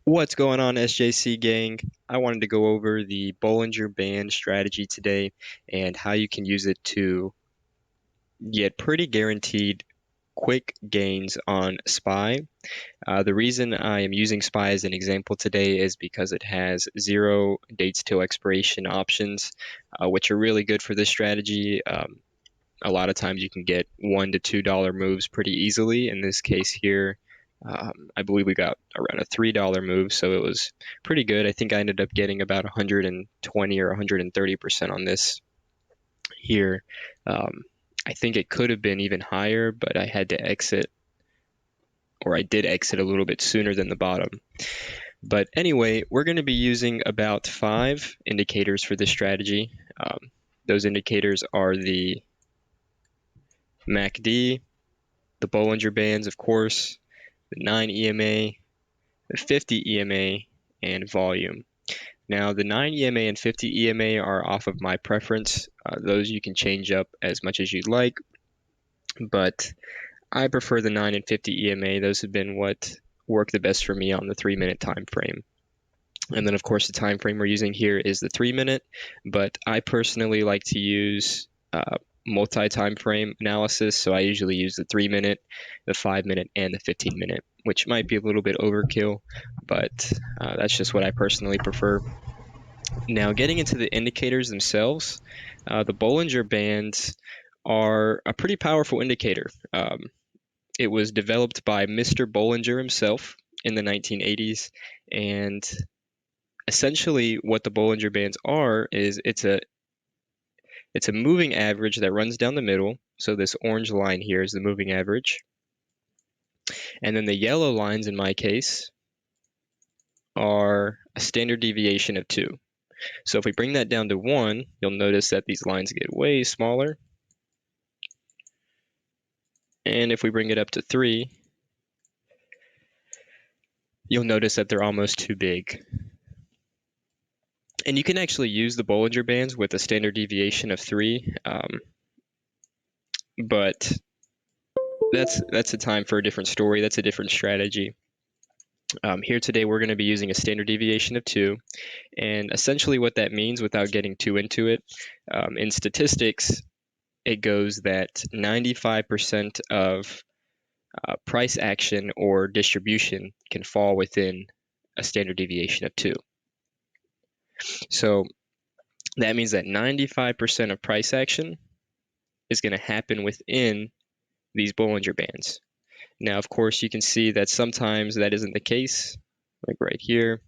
What's going on, SJC gang? I wanted to go over the Bollinger Band strategy today and how you can use it to get pretty guaranteed quick gains on SPY. The reason I am using SPY as an example today is because it has 0 dates till expiration options, which are really good for this strategy. A lot of times you can get $1 to $2 moves pretty easily. In this case here, I believe we got around a $3 move, so it was pretty good. I think I ended up getting about 120 or 130% on this here. I think it could have been even higher, but I had to exit, or I did exit a little bit sooner than the bottom. But anyway, we're going to be using about 5 indicators for this strategy. Those indicators are the MACD, the Bollinger Bands, of course, the 9 EMA, the 50 EMA, and volume. Now, the 9 EMA and 50 EMA are off of my preference. Those you can change up as much as you'd like, but I prefer the 9 and 50 EMA. Those have been what work the best for me on the 3-minute time frame. And then, of course, the time frame we're using here is the 3-minute, but I personally like to use multi-time frame analysis, so I usually use the 3-minute, the 5-minute, and the 15-minute, which might be a little bit overkill, but that's just what I personally prefer. Now, getting into the indicators themselves, the Bollinger Bands are a pretty powerful indicator. It was developed by Mr. Bollinger himself in the 1980s, and essentially what the Bollinger Bands are is it's a moving average that runs down the middle. So this orange line here is the moving average. And then the yellow lines in my case are a standard deviation of 2. So if we bring that down to 1, you'll notice that these lines get way smaller. And if we bring it up to 3, you'll notice that they're almost too big. And you can actually use the Bollinger Bands with a standard deviation of 3, but that's a time for a different story. That's a different strategy. Here today, we're going to be using a standard deviation of 2. And essentially what that means, without getting too into it, in statistics, it goes that 95% of price action or distribution can fall within a standard deviation of 2. So that means that 95% of price action is going to happen within these Bollinger Bands. Now, of course, you can see that sometimes that isn't the case, like right here.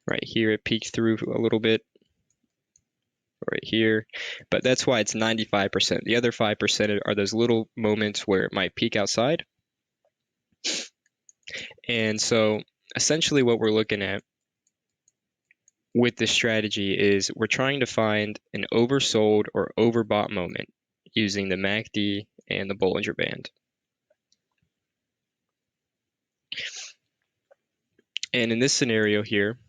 Right here, it peeked through a little bit. Right here, but that's why it's 95%. The other 5% are those little moments where it might peak outside. And so essentially what we're looking at with this strategy is we're trying to find an oversold or overbought moment using the MACD and the Bollinger Band. And in this scenario here,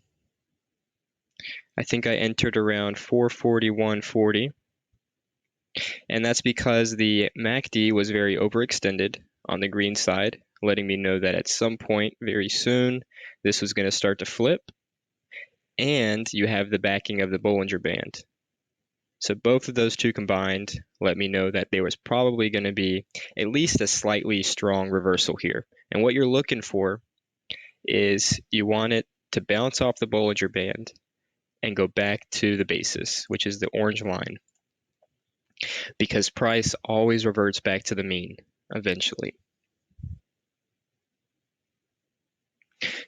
I think I entered around 441.40, and that's because the MACD was very overextended on the green side, letting me know that at some point very soon this was going to start to flip, and you have the backing of the Bollinger Band. So both of those two combined let me know that there was probably going to be at least a slightly strong reversal here. And what you're looking for is you want it to bounce off the Bollinger Band and go back to the basis, which is the orange line, because price always reverts back to the mean eventually.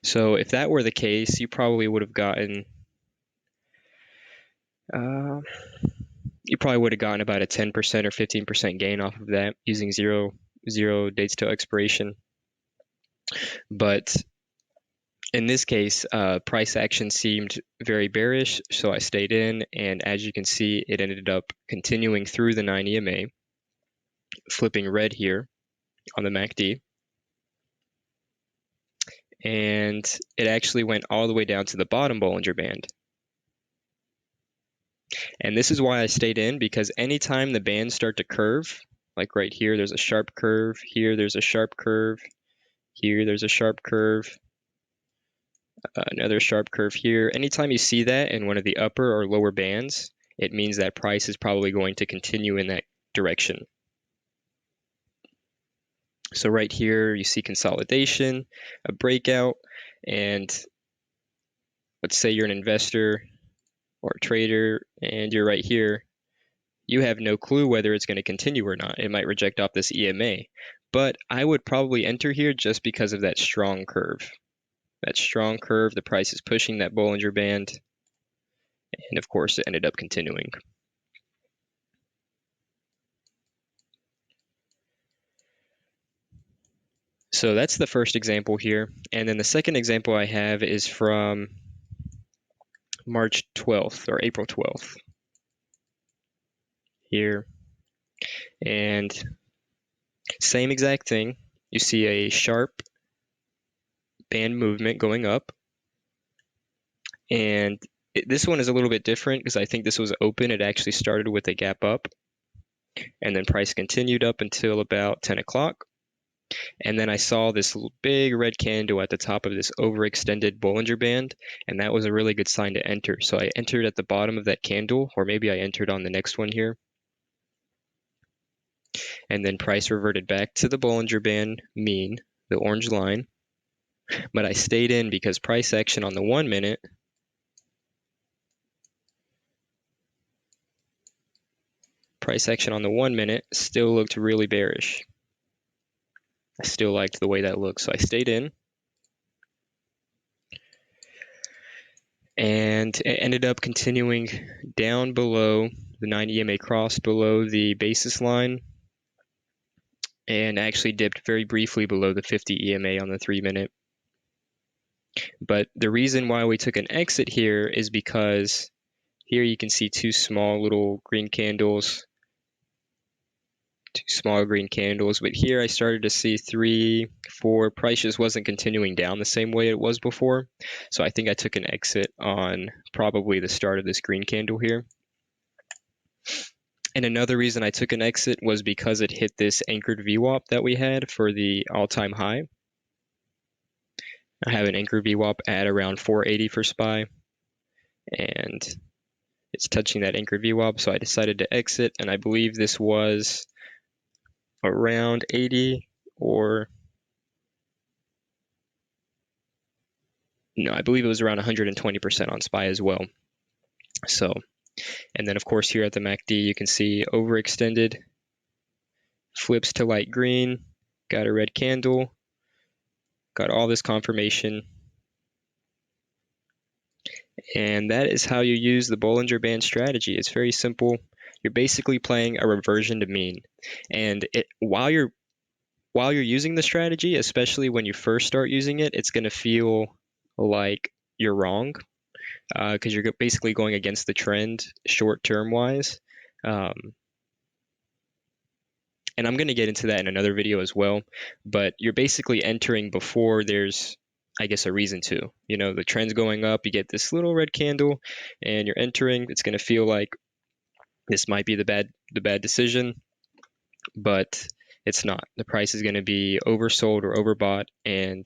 So if that were the case, you probably would have gotten about a 10% or 15% gain off of that using zero dates till expiration. But in this case, price action seemed very bearish, so I stayed in, and as you can see, it ended up continuing through the 9 EMA, flipping red here on the MACD, and it actually went all the way down to the bottom Bollinger Band. And this is why I stayed in, because anytime the bands start to curve, like right here, there's a sharp curve, here there's a sharp curve, here there's a sharp curve, Another sharp curve here. Anytime you see that in one of the upper or lower bands, it means that price is probably going to continue in that direction. So right here, you see consolidation, a breakout, and let's say you're an investor or a trader and you're right here. You have no clue whether it's going to continue or not. It might reject off this EMA, but I would probably enter here just because of that strong curve. That strong curve, the price is pushing that Bollinger Band, and of course it ended up continuing. So that's the first example here. And then the second example I have is from March 12th or April 12th here. And same exact thing. You see a sharp band movement going up. And this one is a little bit different because I think this was open. It actually started with a gap up. And then price continued up until about 10 o'clock. And then I saw this big red candle at the top of this overextended Bollinger Band, and that was a really good sign to enter. So I entered at the bottom of that candle, or maybe I entered on the next one here. And then price reverted back to the Bollinger Band mean, the orange line. But I stayed in because price action on the 1 minute still looked really bearish. I still liked the way that looked, so I stayed in. And it ended up continuing down below the 9 EMA cross, below the basis line, and actually dipped very briefly below the 50 EMA on the 3 minute. But the reason why we took an exit here is because here you can see two small little green candles, but here I started to see 3, 4. Price just wasn't continuing down the same way it was before. So I think I took an exit on probably the start of this green candle here. And another reason I took an exit was because it hit this anchored VWAP that we had for the all-time high. I have an anchored VWAP at around 480 for SPY, and it's touching that anchored VWAP, so I decided to exit, and I believe this was around 80 or no, I believe it was around 120% on SPY as well. So, and then of course here at the MACD you can see overextended, flips to light green, got a red candle, got all this confirmation. And that is how you use the Bollinger Band strategy. It's very simple. You're basically playing a reversion to mean. And while you're using the strategy, especially when you first start using it, it's going to feel like you're wrong because you're basically going against the trend short-term wise. And I'm going to get into that in another video as well. But you're basically entering before there's, I guess, a reason to. You know, the trend's going up, you get this little red candle, and you're entering. It's going to feel like this might be the bad decision, but it's not. The price is going to be oversold or overbought, and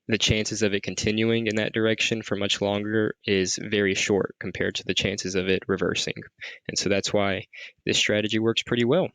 the chances of it continuing in that direction for much longer is very short compared to the chances of it reversing. And so that's why this strategy works pretty well.